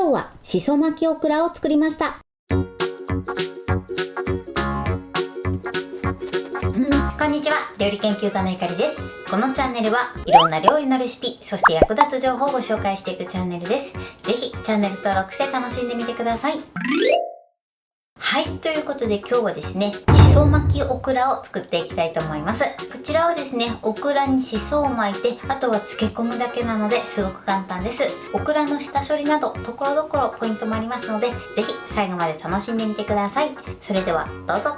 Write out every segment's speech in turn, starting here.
今日はしそ巻きオクラを作りました。こんにちは、料理研究家のゆかりです。このチャンネルはいろんな料理のレシピ、そして役立つ情報をご紹介していくチャンネルです。ぜひチャンネル登録して楽しんでみてください。はい、ということで今日はですね、しそ巻きオクラを作っていきたいと思います。こちらはですね、オクラにしそを巻いて、あとは漬け込むだけなのですごく簡単です。オクラの下処理などところどころポイントもありますので、ぜひ最後まで楽しんでみてください。それではどうぞ。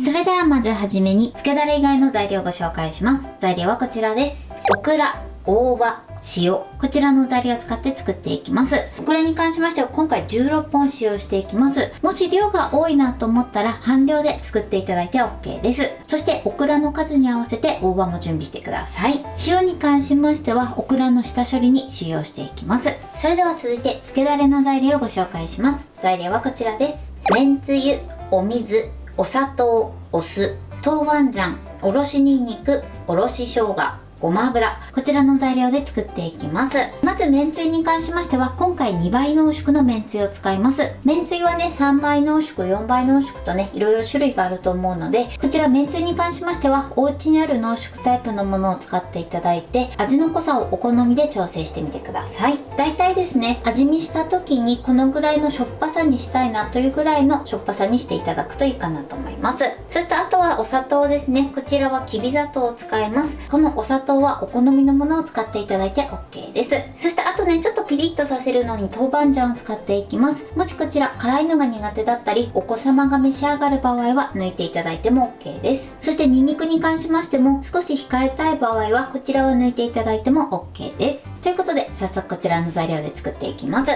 それではまずはじめに漬けだれ以外の材料をご紹介します。材料はこちらです。オクラ、大葉、塩、こちらの材料を使って作っていきます。オクラに関しましては今回16本使用していきます。もし量が多いなと思ったら半量で作っていただいて OK です。そしてオクラの数に合わせて大葉も準備してください。塩に関しましてはオクラの下処理に使用していきます。それでは続いて漬けだれの材料をご紹介します。材料はこちらです。めんつゆ、お水、お砂糖、お酢、豆板醤、おろしにんにく、おろし生姜、ごま油、こちらの材料で作っていきます。まずめんつゆに関しましては今回2倍濃縮のめんつゆを使います。めんつゆはね3倍濃縮、4倍濃縮とねいろいろ種類があると思うので、こちらめんつゆに関しましてはお家にある濃縮タイプのものを使っていただいて、味の濃さをお好みで調整してみてください。だいたいですね、味見した時にこのぐらいのしょっぱさにしたいなというぐらいのしょっぱさにしていただくといいかなと思います。そしてあとはお砂糖ですね。こちらはきび砂糖を使います。このお砂糖はお好みのものを使っていただいて OK です。そしてあとね、ちょっとピリッとさせるのに豆板醤を使っていきます。もしこちら辛いのが苦手だったりお子様が召し上がる場合は抜いていただいても OK です。そしてニンニクに関しましても少し控えたい場合はこちらは抜いていただいても OK です。ということで早速こちらの材料で作っていきます。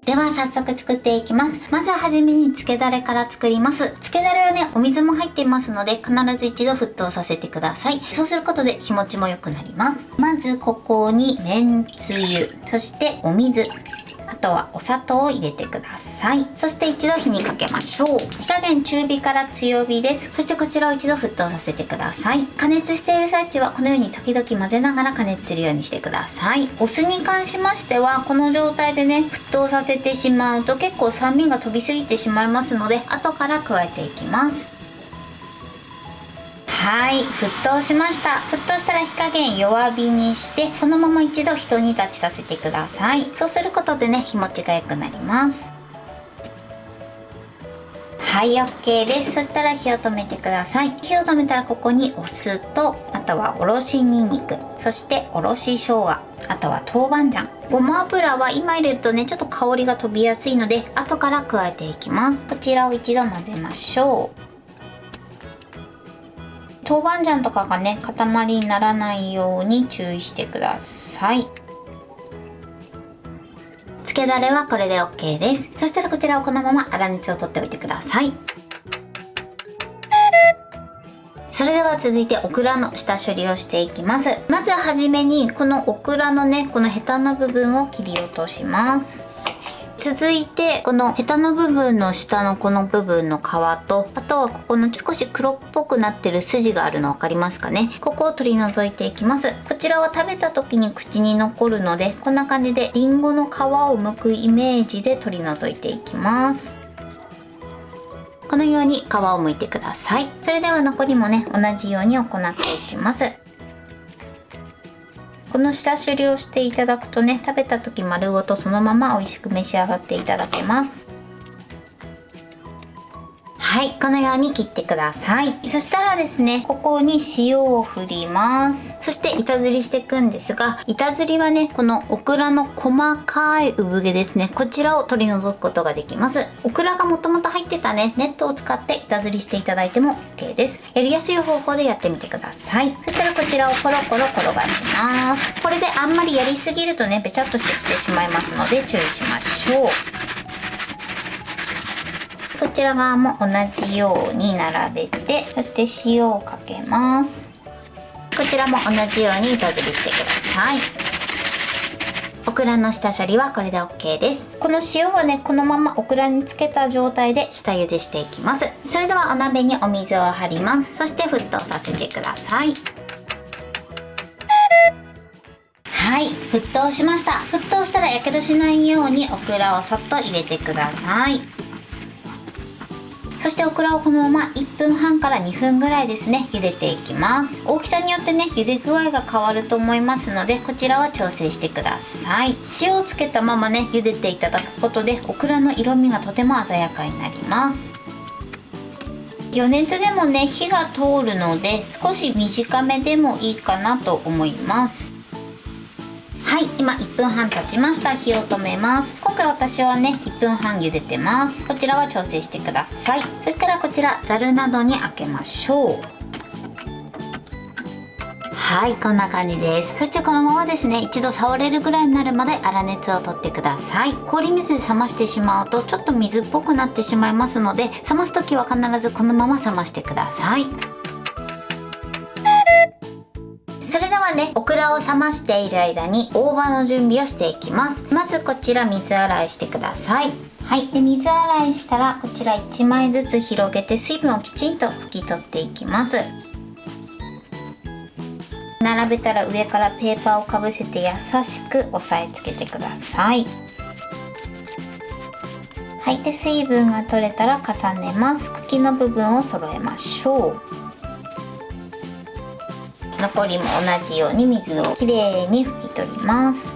では早速作っていきます。まずは初めに漬けだれから作ります。漬けだれはね、お水も入っていますので必ず一度沸騰させてください。そうすることで日持ちも良くなります。まずここにめんつゆ、そしてお水、あとはお砂糖を入れてください。そして一度火にかけましょう。火加減中火から強火です。そしてこちらを一度沸騰させてください。加熱している最中はこのように時々混ぜながら加熱するようにしてください。お酢に関しましてはこの状態でね沸騰させてしまうと結構酸味が飛びすぎてしまいますので後から加えていきます。はい、沸騰しました。沸騰したら火加減弱火にしてこのまま一度ひと煮立ちさせてください。そうすることでね日持ちが良くなります。はい、 OK です。そしたら火を止めてください。火を止めたらここにお酢とあとはおろしにんにく、そしておろし生姜、あとは豆板醤、ごま油は今入れるとねちょっと香りが飛びやすいので後から加えていきます。こちらを一度混ぜましょう。豆板醤とかがね塊にならないように注意してください。漬けだれはこれで OK です。そしたらこちらをこのまま粗熱を取っておいてください。それでは続いてオクラの下処理をしていきます。まずは初めにこのオクラのねこのヘタの部分を切り落とします。続いてこのヘタの部分の下のこの部分の皮とあとはここの少し黒っぽくなってる筋があるの分かりますかね。ここを取り除いていきます。こちらは食べた時に口に残るのでこんな感じでリンゴの皮を剥くイメージで取り除いていきます。このように皮を剥いてください。それでは残りもね同じように行っていきます。この下処理をしていただくとね食べた時丸ごとそのまま美味しく召し上がっていただけます。はい、このように切ってください。そしたらですねここに塩を振ります。そして板ずりしていくんですが、板ずりはねこのオクラの細かい産毛ですね、こちらを取り除くことができます。オクラがもともと入ってたねネットを使って板ずりしていただいても OK です。やりやすい方法でやってみてください。そしたらこちらをコロコロ転がします。これであんまりやりすぎるとねべちゃっとしてきてしまいますので注意しましょう。こちら側も同じように並べて、そして塩をかけます。こちらも同じように板ずりしてください。オクラの下処理はこれで OK です。この塩はねこのままオクラにつけた状態で下茹でしていきます。それではお鍋にお水を張ります。そして沸騰させてください。はい、沸騰しました。沸騰したらやけどしないようにオクラをそっと入れてください。そしてオクラをこのまま1分半から2分ぐらいですね、茹でていきます。大きさによってね、茹で具合が変わると思いますので、こちらは調整してください。塩をつけたままね、茹でていただくことでオクラの色味がとても鮮やかになります。余熱でもね、火が通るので少し短めでもいいかなと思います。はい、今1分半経ちました。火を止めます。今回私はね、1分半茹でてます。こちらは調整してください。そしたらこちらざるなどにあけましょう。はい、こんな感じです。そしてこのままですね、一度触れるぐらいになるまで粗熱を取ってください。氷水で冷ましてしまうとちょっと水っぽくなってしまいますので、冷ます時は必ずこのまま冷ましてください。それではね、オクラを冷ましている間に大葉の準備をしていきます。まずこちら水洗いしてください。はい、で水洗いしたらこちら1枚ずつ広げて水分をきちんと拭き取っていきます。並べたら上からペーパーをかぶせて優しく押さえつけてください。はい、で水分が取れたら重ねます。茎の部分を揃えましょう。残りも同じように水をきれいに拭き取ります。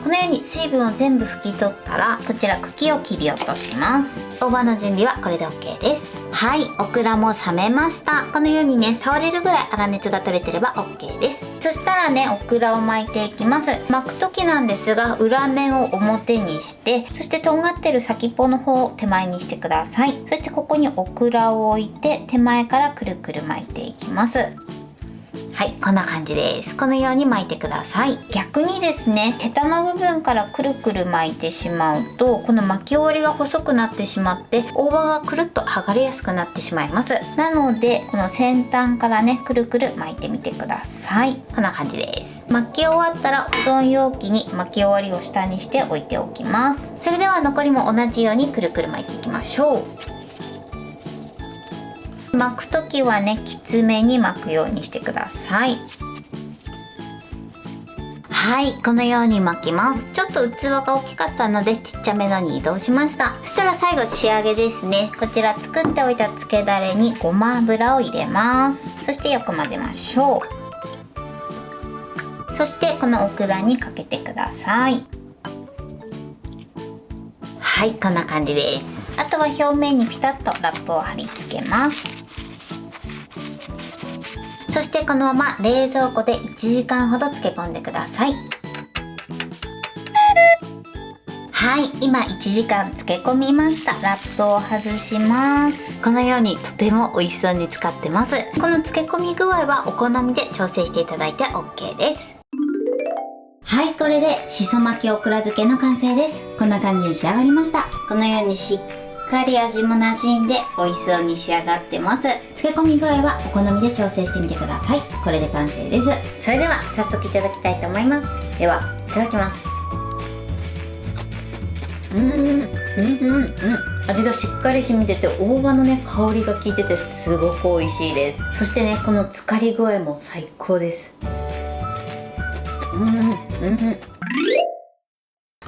このように水分を全部拭き取ったら、こちら茎を切り落とします。大葉の準備はこれで OK です。はい、オクラも冷めました。このようにね、触れるぐらい粗熱が取れてれば OK です。そしたらね、オクラを巻いていきます。巻く時なんですが、裏面を表にして、そしてとんがってる先っぽの方を手前にしてください。そしてここにオクラを置いて手前からくるくる巻いていきます。はい、こんな感じです。このように巻いてください。逆にですね、ヘタの部分からくるくる巻いてしまうと、この巻き終わりが細くなってしまって大葉がくるっと剥がれやすくなってしまいます。なのでこの先端からね、くるくる巻いてみてください。こんな感じです。巻き終わったら保存容器に巻き終わりを下にして置いておきます。それでは残りも同じようにくるくる巻いていきましょう。巻くときはね、きつめに巻くようにしてください。はい、このように巻きます。ちょっと器が大きかったのでちっちゃめのに移動しました。そしたら最後仕上げですね。こちら作っておいた漬けだれにごま油を入れます。そしてよく混ぜましょう。そしてこのオクラにかけてください。はい、こんな感じです。あとは表面にピタッとラップを貼り付けます。そしてこのまま冷蔵庫で1時間ほど漬け込んでください。はい、今1時間漬け込みました。ラップを外します。このようにとても美味しそうに使ってます。この漬け込み具合はお好みで調整していただいて OK です。はい、これでしそ巻きオクラ漬けの完成です。こんな感じに仕上がりました。このようにしっかり味も馴染んで美味しそうに仕上がってます。漬け込み具合はお好みで調整してみてください。これで完成です。それでは早速いただきたいと思います。では、いただきます。味がしっかり染みてて、大葉のね、香りが効いててすごく美味しいです。そしてね、この漬かり具合も最高です。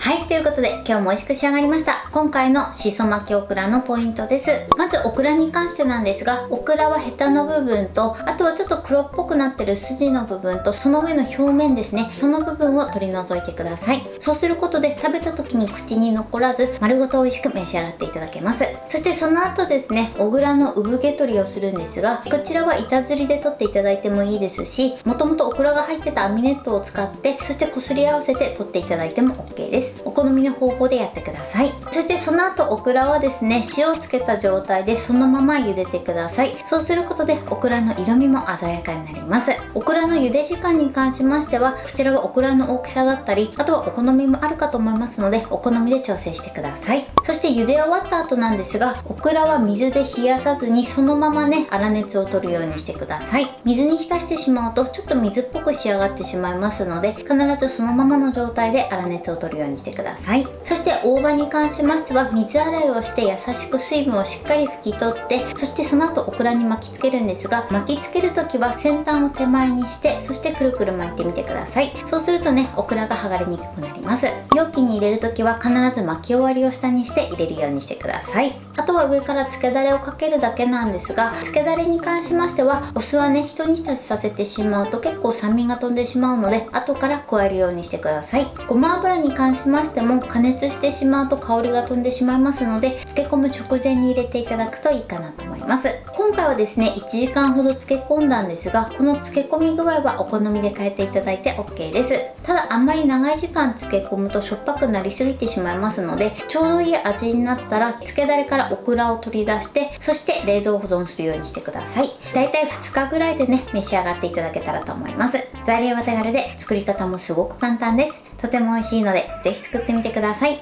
はい、ということで今日も美味しく仕上がりました。今回のしそ巻きオクラのポイントです。まずオクラに関してなんですが、オクラはヘタの部分と、あとはちょっと黒っぽくなってる筋の部分と、その上の表面ですね、その部分を取り除いてください。そうすることで食べた時に口に残らず丸ごと美味しく召し上がっていただけます。そしてその後ですね、オクラの産毛取りをするんですが、こちらは板ずりで取っていただいてもいいですし、もともとオクラが入ってた網ネットを使って、そしてこすり合わせて取っていただいても OK です。お好みの方法でやってください。そしてその後オクラはですね、塩をつけた状態でそのまま茹でてください。そうすることでオクラの色味も鮮やかになります。オクラの茹で時間に関しましては、こちらはオクラの大きさだったり、あとはお好みもあるかと思いますので、お好みで調整してください。そして茹で終わった後なんですが、オクラは水で冷やさずにそのままね、粗熱を取るようにしてください。水に浸してしまうとちょっと水っぽく仕上がってしまいますので、必ずそのままの状態で粗熱を取るようにしてください。ださい。そして大葉に関しましては水洗いをして優しく水分をしっかり拭き取って、そしてその後オクラに巻きつけるんですが、巻きつける時は先端を手前にして、そしてくるくる巻いてみてください。そうするとね、オクラが剥がれにくくなります。容器に入れる時は必ず巻き終わりを下にして入れるようにしてください。あとは上からつけだれをかけるだけなんですが、つけだれに関しましてはお酢はね、一煮立ちさせてしまうと結構酸味が飛んでしまうので、後から加えるようにしてください。ごま油に関しましても加熱してしまうと香りが飛んでしまいますので、漬け込む直前に入れていただくといいかなと思います。今回はですね、1時間ほど漬け込んだんですが、この漬け込み具合はお好みで変えていただいて OK です。ただあんまり長い時間漬け込むとしょっぱくなりすぎてしまいますので、ちょうどいい味になったら漬けだれからオクラを取り出して、そして冷蔵保存するようにしてください。だいたい2日ぐらいでね、召し上がっていただけたらと思います。材料は手軽で作り方もすごく簡単です。とても美味しいのでぜひ作ってみてください。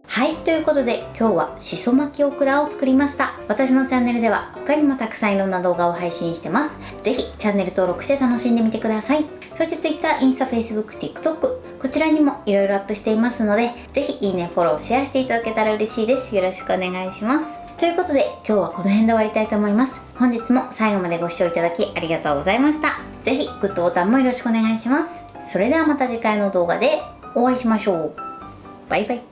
はい、ということで今日はしそ巻きオクラを作りました。私のチャンネルでは他にもたくさんいろんな動画を配信してます。ぜひチャンネル登録して楽しんでみてください。そして Twitter、インスタ、Facebook、TikTok、こちらにもいろいろアップしていますので、ぜひいいね、フォロー、シェアしていただけたら嬉しいです。よろしくお願いします。ということで今日はこの辺で終わりたいと思います。本日も最後までご視聴いただきありがとうございました。ぜひグッドボタンもよろしくお願いします。それではまた次回の動画でお会いしましょう。バイバイ。